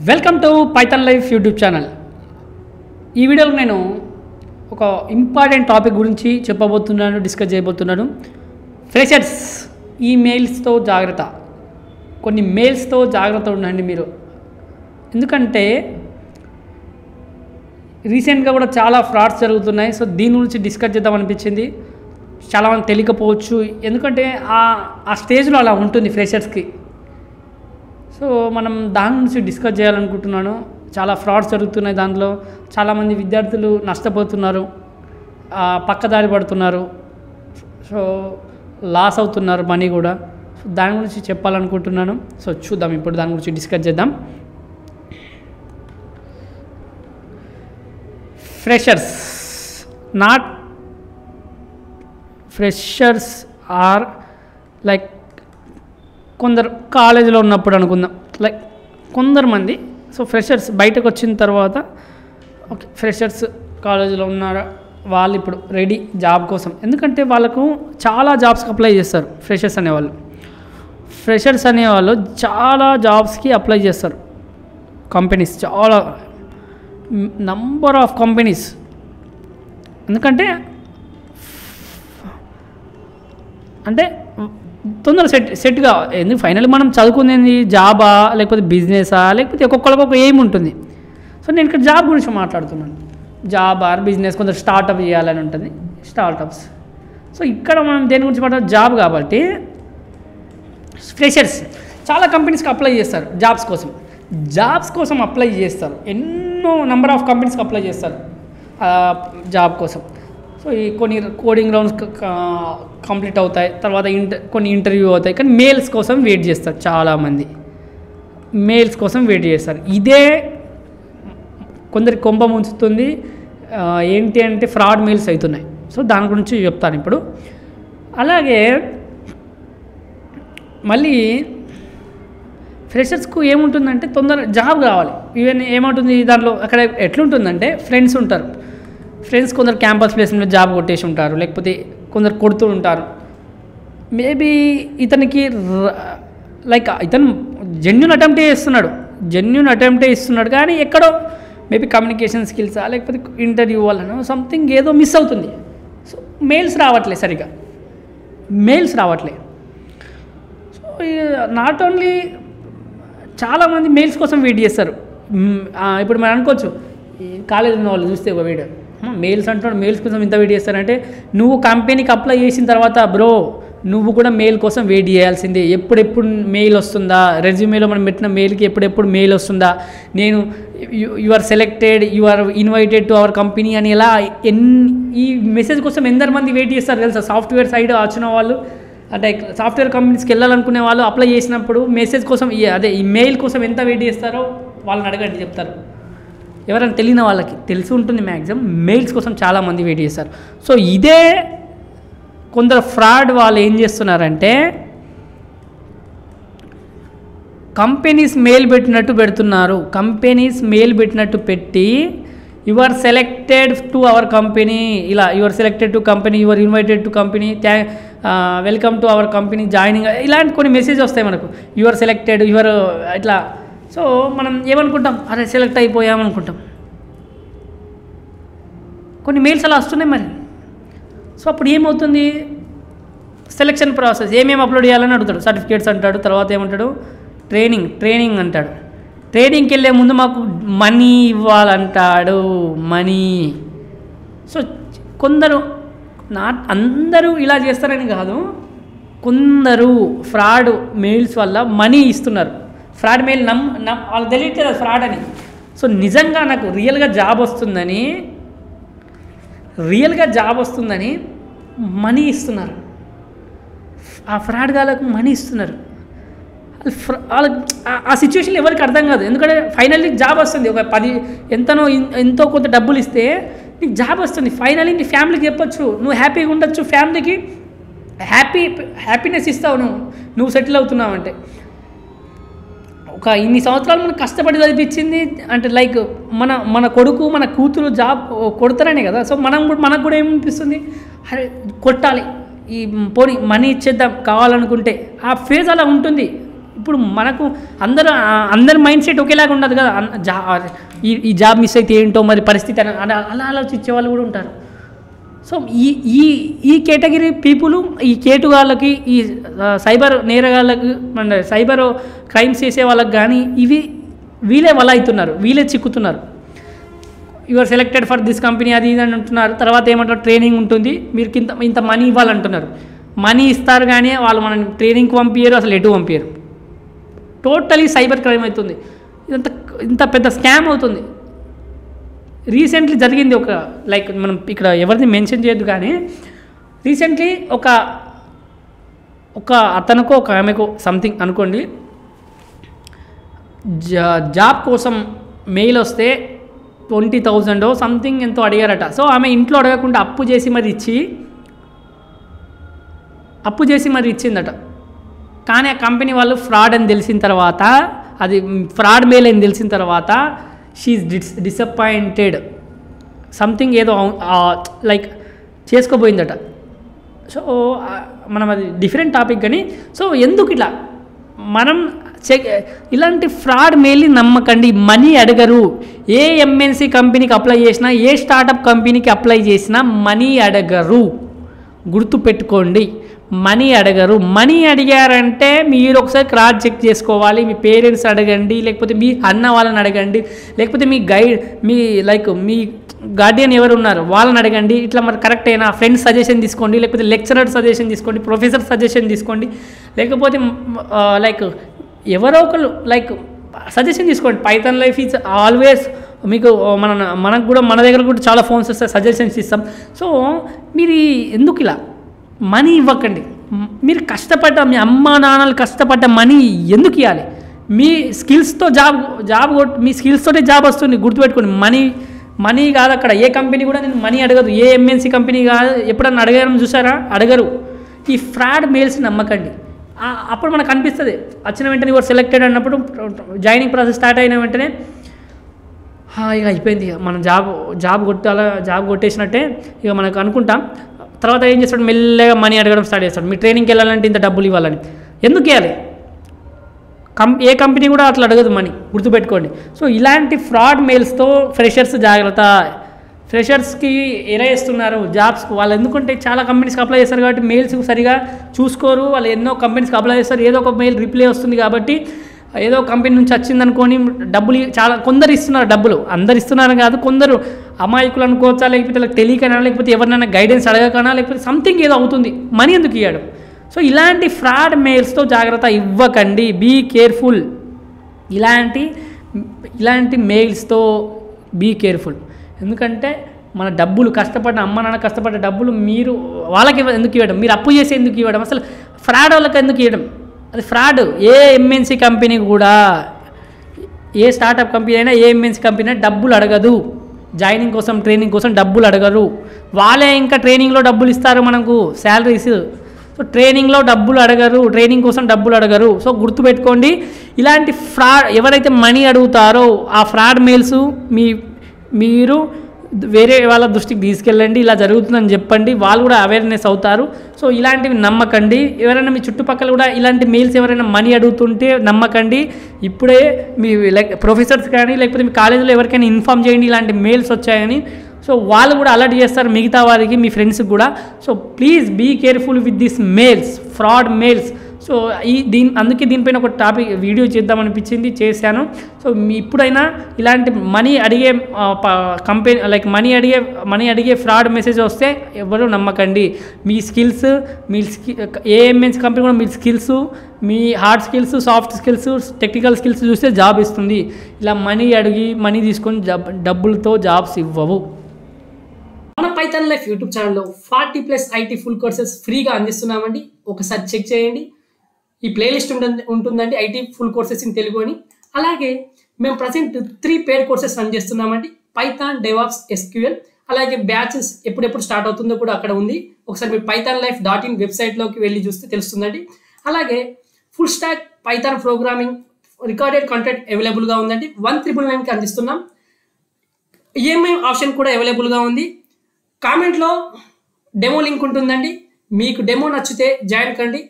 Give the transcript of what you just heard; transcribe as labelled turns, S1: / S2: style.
S1: Welcome to Python life YouTube channel. ఈ వీడియోలో నేను ఒక ఇంపార్టెంట్ టాపిక్ గురించి డిస్కస్ చేయబోతున్నాను. ఫ్రెషర్స్ ఈమెయిల్స్తో జాగ్రత్త. కొన్ని మెయిల్స్తో జాగ్రత్త ఉండండి మీరు. ఎందుకంటే రీసెంట్గా కూడా చాలా ఫ్రాడ్స్ జరుగుతున్నాయి. సో దీని గురించి డిస్కస్ చేద్దాం అనిపించింది. చాలామంది తెలియకపోవచ్చు, ఎందుకంటే ఆ స్టేజ్లో అలా ఉంటుంది ఫ్రెషర్స్కి. సో మనం దాని గురించి డిస్కస్ చేయాలనుకుంటున్నాను. చాలా ఫ్రాడ్స్ జరుగుతున్నాయి, దాంట్లో చాలామంది విద్యార్థులు నష్టపోతున్నారు, పక్కదారి పడుతున్నారు, సో లాస్ అవుతున్నారు మనీ కూడా. సో దాని గురించి చెప్పాలనుకుంటున్నాను. సో చూద్దాం, ఇప్పుడు దాని గురించి డిస్కస్ చేద్దాం. ఫ్రెషర్స్ ఆర్ లైక్ కొందరు కాలేజీలో ఉన్నప్పుడు అనుకుందాం, లైక్ కొందరు మంది. సో ఫ్రెషర్స్ బయటకు వచ్చిన తర్వాత ఓకే, ఫ్రెషర్స్ కాలేజీలో ఉన్నారా, వాళ్ళు ఇప్పుడు రెడీ జాబ్ కోసం. ఎందుకంటే వాళ్ళకు చాలా జాబ్స్కి అప్లై చేస్తారు. ఫ్రెషర్స్ అనేవాళ్ళు చాలా జాబ్స్కి అప్లై చేస్తారు. కంపెనీస్, చాలా నంబర్ ఆఫ్ కంపెనీస్. ఎందుకంటే తొందరగా సెట్గా. ఎందుకు ఫైనల్ మనం చదువుకునేది జాబా లేకపోతే బిజినెసా, లేకపోతే ఒక్కొక్కరికి ఒక ఎయిమ్ ఉంటుంది. సో నేను ఇక్కడ జాబ్ గురించి మాట్లాడుతున్నాను. జాబ్ ఆర్ బిజినెస్, కొందరు స్టార్టప్ చేయాలని ఉంటుంది, స్టార్టప్స్. సో ఇక్కడ మనం దేని గురించి మాట్లాడాలి, జాబ్. కాబట్టి ఫ్రెషర్స్ చాలా కంపెనీస్కి అప్లై చేస్తారు జాబ్స్ కోసం అప్లై చేస్తారు. ఎన్నో నెంబర్ ఆఫ్ కంపెనీస్కి అప్లై చేస్తారు జాబ్ కోసం. సో ఈ కొన్ని కోడింగ్ రౌండ్స్ కంప్లీట్ అవుతాయి, తర్వాత కొన్ని ఇంటర్వ్యూ అవుతాయి. కానీ మెయిల్స్ కోసం వెయిట్ చేస్తారు, చాలామంది మెయిల్స్ కోసం వెయిట్ చేస్తారు. ఇదే కొందరి కొంప ముంచుతుంది. ఏంటి అంటే ఫ్రాడ్ మెయిల్స్ అవుతున్నాయి. సో దాని గురించి చెప్తాను ఇప్పుడు. అలాగే మళ్ళీ ఫ్రెషర్స్కు ఏముంటుందంటే తొందర జాబ్ కావాలి. ఈవెన్ ఏముంటుంది దాంట్లో, అక్కడ ఎట్లుంటుందంటే ఫ్రెండ్స్ ఉంటారు. ఫ్రెండ్స్ కొందరు క్యాంపస్ ప్లేస్మెంట్లో జాబ్ కొట్టేసి ఉంటారు, లేకపోతే కొందరు కొడుతూ ఉంటారు. మేబీ ఇతనికి లైక్ ఇతను జెన్యూన్ అటెంప్టే ఇస్తున్నాడు, కానీ ఎక్కడో మేబీ కమ్యూనికేషన్ స్కిల్సా లేకపోతే ఇంటర్వ్యూ వల్లనో సంథింగ్ ఏదో మిస్ అవుతుంది. సో మెయిల్స్ రావట్లే. సో నాట్ ఓన్లీ చాలామంది మెయిల్స్ కోసం వెయిట్ చేస్తారు. ఇప్పుడు మనం అనుకోవచ్చు, ఈ కాలేజీ ఉన్న వాళ్ళు చూస్తే ఒక వీడియో, మెయిల్స్ అంటున్నాడు, మెయిల్స్ కోసం ఇంత వెయిట్ చేస్తారంటే నువ్వు కంపెనీకి అప్లై చేసిన తర్వాత బ్రో నువ్వు కూడా మెయిల్ కోసం వెయిట్ చేయాల్సిందే. ఎప్పుడెప్పుడు మెయిల్ వస్తుందా, రెజ్యూమేలో మనం పెట్టిన మెయిల్కి ఎప్పుడెప్పుడు మెయిల్ వస్తుందా, నేను you are selected, you are invited to our company అని ఎలా ఈ మెసేజ్ కోసం ఎందరిమంది వెయిట్ చేస్తారు తెలుసా. సాఫ్ట్వేర్ సైడ్ వచ్చిన వాళ్ళు, అంటే సాఫ్ట్వేర్ కంపెనీస్కి వెళ్ళాలనుకునే వాళ్ళు అప్లై చేసినప్పుడు మెసేజ్ కోసం ఈ మెయిల్ కోసం ఎంత వెయిట్ చేస్తారో వాళ్ళని అడగండి, చెప్తారు. ఎవరైనా తెలియని వాళ్ళకి తెలిసి ఉంటుంది. మ్యాక్సిమం మెయిల్స్ కోసం చాలామంది వెయిట్ చేస్తారు. సో ఇదే కొందరు ఫ్రాడ్ వాళ్ళు ఏం చేస్తున్నారంటే కంపెనీస్ మెయిల్ పెట్టినట్టు పెట్టి you are selected to our company, ఇలా you are selected to company, you are invited to company, welcome to our company, joining, ఇలాంటి కొన్ని మెసేజ్ వస్తాయి మనకు. You are selected, you are ఇట్లా. సో మనం ఏమనుకుంటాం, అరే సెలెక్ట్ అయిపోయామనుకుంటాం. కొన్ని మెయిల్స్ అలా వస్తున్నాయి మరి. సో అప్పుడు ఏమవుతుంది, సెలెక్షన్ ప్రాసెస్ ఏమేమి అప్లోడ్ చేయాలని అడుగుతాడు. సర్టిఫికేట్స్ అంటాడు, తర్వాత ఏమంటాడు, ట్రైనింగ్ అంటాడు. ట్రైనింగ్కి వెళ్ళే ముందు మాకు మనీ ఇవ్వాలంటాడు, మనీ. సో కొందరు, అందరూ ఇలా చేస్తారని కాదు, కొందరు ఫ్రాడ్ మెయిల్స్ వల్ల మనీ ఇస్తున్నారు. ఫ్రాడ్ మెయిల్ వాళ్ళు తెలియట్లేదు అది ఫ్రాడ్ అని. సో నిజంగా నాకు రియల్గా జాబ్ వస్తుందని మనీ ఇస్తున్నారు. ఆ ఫ్రాడ్ గాలకు మనీ ఇస్తున్నారు. వాళ్ళకి ఆ సిచ్యువేషన్లో ఎవరికి అర్థం కాదు. ఎందుకంటే ఫైనల్లీ జాబ్ వస్తుంది. ఒక ఎంతో కొంత డబ్బులు ఇస్తే నీకు జాబ్ వస్తుంది. ఫైనల్లీ నీ ఫ్యామిలీకి చెప్పొచ్చు, నువ్వు హ్యాపీగా ఉండొచ్చు, ఫ్యామిలీకి హ్యాపీనెస్ ఇస్తావు నువ్వు సెటిల్ అవుతున్నావు అంటే. ఒక ఇన్ని సంవత్సరాలు మనకు కష్టపడి చదివించింది అంటే లైక్ మన కొడుకు మన కూతురు జాబ్ కొడతారనే కదా. సో మనకు కూడా ఏమనిపిస్తుంది, అరే కొట్టాలి, ఈ పోనీ మనీ ఇచ్చేద్దాం కావాలనుకుంటే. ఆ ఫేజ్ అలా ఉంటుంది. ఇప్పుడు మనకు అందరి మైండ్ సెట్ ఒకేలాగా ఉండదు కదా. ఈ జాబ్ మిస్ అయితే ఏంటో మరి పరిస్థితి అని అలా ఆలోచించే వాళ్ళు కూడా ఉంటారు. సో ఈ కేటగిరీ పీపుల్, ఈ కేటుగాళ్ళకి, ఈ సైబర్ నేరగాళ్ళకి, సైబర్ క్రైమ్స్ చేసే వాళ్ళకి కానీ వీళ్ళే వల్ల అవుతున్నారు, వీళ్ళే చిక్కుతున్నారు. You are selected for this company అది ఇది అని అంటున్నారు. తర్వాత ఏమంటారు, ట్రైనింగ్ ఉంటుంది, మీరు ఇంత మనీ ఇవ్వాలంటున్నారు. మనీ ఇస్తారు కానీ వాళ్ళు మనం ట్రైనింగ్కి పంపించారు, అసలు ఎటు పంపించారు. టోటలీ సైబర్ క్రైమ్ అవుతుంది. ఇంత పెద్ద స్కామ్ అవుతుంది. రీసెంట్లీ జరిగింది ఒక మనం ఇక్కడ ఎవరిని మెన్షన్ చేయొద్దు కానీ రీసెంట్లీ ఒక అతనుకో ఒక ఆమెకో సంథింగ్ అనుకోండి, జాబ్ కోసం మెయిల్ వస్తే 20,000 సంథింగ్ ఎంతో అడిగారట. సో ఆమె ఇంట్లో అడగకుండా అప్పు చేసి మరి ఇచ్చిందట. కానీ ఆ కంపెనీ వాళ్ళు ఫ్రాడ్ అని తెలిసిన తర్వాత, అది ఫ్రాడ్ మెయిల్ అని తెలిసిన తర్వాత షీఈ్ డిసప్పాయింటెడ్ సంథింగ్ ఏదో చేసుకోబోయిందట. సో మనం అది డిఫరెంట్ టాపిక్ కానీ, సో ఎందుకు ఇలా మనం ఇలాంటి ఫ్రాడ్ మెయిల్ని నమ్మకండి. మనీ అడగరు. ఏ ఎంఎన్సీ కంపెనీకి అప్లై చేసినా, ఏ స్టార్టప్ కంపెనీకి అప్లై చేసినా మనీ అడగరు. గుర్తుపెట్టుకోండి, మనీ అడగరు. మనీ అడిగారంటే మీరు ఒకసారి క్రాస్ చెక్ చేసుకోవాలి. మీ పేరెంట్స్ అడగండి, లేకపోతే మీ అన్న వాళ్ళని అడగండి, లేకపోతే మీ మీ గార్డియన్ ఎవరు ఉన్నారు వాళ్ళని అడగండి. ఇట్లా మరి కరెక్ట్ అయినా ఫ్రెండ్స్ సజెషన్ తీసుకోండి, లేకపోతే లెక్చరర్ సజెషన్ తీసుకోండి, ప్రొఫెసర్ సజెషన్ తీసుకోండి, లేకపోతే ఎవరో ఒకరు సజెషన్ తీసుకోండి. పైథాన్ లైఫ్ ఈజ్ ఆల్వేస్ మీకు మనకు కూడా మన దగ్గర కూడా చాలా ఫోన్స్ వస్తాయి, సజెషన్స్ ఇస్తాం. సో మీరు ఎందుకు ఇలా మనీ ఇవ్వకండి. మీరు కష్టపడ్డ, మీ అమ్మా నాన్నలు కష్టపడ్డ మనీ ఎందుకు ఇవ్వాలి? మీ స్కిల్స్తో మీ స్కిల్స్తోనే జాబ్ వస్తుంది. గుర్తుపెట్టుకోండి, మనీ కాదు అక్కడ. ఏ కంపెనీ కూడా నేను మనీ అడగదు. ఏ ఎంఎన్సీ కంపెనీ కాదు. ఎప్పుడన్నా అడగడం చూసారా? అడగరు. ఈ ఫ్రాడ్ మెయిల్స్ నమ్మకండి. అప్పుడు మనకు అనిపిస్తుంది, వచ్చిన వెంటనే యువర్ సెలెక్టెడ్ అన్నప్పుడు, జాయినింగ్ ప్రాసెస్ స్టార్ట్ అయిన వెంటనే ఇక అయిపోయింది, మనం జాబ్ కొట్టేసినట్టే ఇక మనకు అనుకుంటాం. తర్వాత ఏం చేస్తాడు, మెల్లగా మనీ అడగడం స్టార్ట్ చేస్తాడు. మీ ట్రైనింగ్కి వెళ్ళాలంటే ఇంత డబ్బులు ఇవ్వాలని. ఎందుకు ఇవ్వాలి? ఏ కంపెనీ కూడా అట్లా అడగదు మనీ. గుర్తుపెట్టుకోండి. సో ఇలాంటి ఫ్రాడ్ మెయిల్స్తో ఫ్రెషర్స్ జాగ్రత్త. ఫ్రెషర్స్కి ఎరేస్తున్నారు జాబ్స్కి. వాళ్ళు ఎందుకంటే చాలా కంపెనీస్కి అప్లై చేస్తారు కాబట్టి మెయిల్స్ సరిగా చూసుకోరు. వాళ్ళు ఎన్నో కంపెనీస్కి అప్లై చేస్తారు. ఏదో ఒక మెయిల్ రిప్లై వస్తుంది కాబట్టి ఏదో కంపెనీ నుంచి వచ్చిందనుకొని డబ్బులు కొందరు ఇస్తున్నారు. డబ్బులు అందరు ఇస్తున్నారు కాదు, కొందరు అమాయకులు అనుకోవచ్చా, లేకపోతే తెలియకనా, లేకపోతే ఎవరినైనా గైడెన్స్ అడగకనా, లేకపోతే సంథింగ్ ఏదో అవుతుంది. మనీ ఎందుకు ఇవ్వడం? సో ఇలాంటి ఫ్రాడ్ మెయిల్స్తో జాగ్రత్త, ఇవ్వకండి. Be careful. ఇలాంటి మెయిల్స్తో బీ కేర్ఫుల్. ఎందుకంటే మన డబ్బులు కష్టపడ్డ, అమ్మ నాన్న కష్టపడ్డ డబ్బులు మీరు వాళ్ళకి ఎందుకు ఇవ్వడం? మీరు అప్పు చేసి ఎందుకు ఇవ్వడం? అసలు ఫ్రాడ్ వాళ్ళకి ఎందుకు ఇవ్వడం? అది ఫ్రాడ్. ఏ ఎంఎన్సీ కంపెనీ కూడా, ఏ స్టార్టప్ కంపెనీ అయినా, ఏ ఎంఎన్సీ కంపెనీ అయినా డబ్బులు అడగదు. జాయినింగ్ కోసం, ట్రైనింగ్ కోసం డబ్బులు అడగరు. వాళ్ళే ఇంకా ట్రైనింగ్లో డబ్బులు ఇస్తారు మనకు, శాలరీస్. సో ట్రైనింగ్లో డబ్బులు అడగరు, ట్రైనింగ్ కోసం డబ్బులు అడగరు. సో గుర్తుపెట్టుకోండి, ఇలాంటి ఫ్రాడ్ ఎవరైతే మనీ అడుగుతారో ఆ ఫ్రాడ్ మెయిల్స్ మీరు వేరే వాళ్ళ దృష్టికి తీసుకెళ్ళండి. ఇలా జరుగుతుందని చెప్పండి, వాళ్ళు కూడా అవేర్నెస్ అవుతారు. సో ఇలాంటివి నమ్మకండి. ఎవరైనా మీ చుట్టుపక్కల కూడా ఇలాంటి మెయిల్స్ ఎవరైనా మనీ అడుగుతుంటే నమ్మకండి. ఇప్పుడే మీ ప్రొఫెసర్స్ కానీ, లేకపోతే మీ కాలేజీలో ఎవరికైనా ఇన్ఫామ్ చేయండి ఇలాంటి మెయిల్స్ వచ్చాయని. సో వాళ్ళు కూడా అలర్ట్ చేస్తారు మిగతా వారికి, మీ ఫ్రెండ్స్కి కూడా. So please be careful with this mails, fraud mails. So అందుకే దీనిపైన ఒక టాపిక్ వీడియో చేద్దామనిపించింది, చేశాను. సో ఇప్పుడైనా ఇలాంటి మనీ అడిగే కంపెనీ మనీ అడిగే ఫ్రాడ్ మెసేజ్ వస్తే ఎవరు నమ్మకండి. మీ స్కిల్స్, ఏ ఎంఎన్సీ కంపెనీ కూడా మీ స్కిల్స్, మీ hard skills, soft skills, technical skills చూస్తే జాబ్ ఇస్తుంది. ఇలా మనీ తీసుకొని డబ్బులతో జాబ్స్ ఇవ్వవు. మన పైథాన్ లైఫ్ యూట్యూబ్ ఛానల్లో 40+ ఐటీ ఫుల్ కోర్సెస్ ఫ్రీగా అందిస్తున్నామండి. ఒకసారి చెక్ చేయండి. ఈ ప్లేలిస్ట్ ఉంటుందండి, IT full courses in Telugu అని. అలాగే మేము ప్రజెంట్ 3 పెయిడ్ కోర్సెస్ రన్ చేస్తున్నామండి. Python, DevOps, SQL. అలాగే బ్యాచెస్ ఎప్పుడెప్పుడు స్టార్ట్ అవుతుందో కూడా అక్కడ ఉంది. ఒకసారి మీరు pythonlife.in వెబ్సైట్లోకి వెళ్ళి చూస్తే తెలుస్తుందండి. అలాగే full stack Python programming recorded content అవైలబుల్గా ఉందండి. 1,999కి అందిస్తున్నాం. ఈఎంఐ ఆప్షన్ కూడా అవైలబుల్గా ఉంది. కామెంట్లో డెమో లింక్ ఉంటుందండి. మీకు డెమో నచ్చితే జాయిన్ కండి.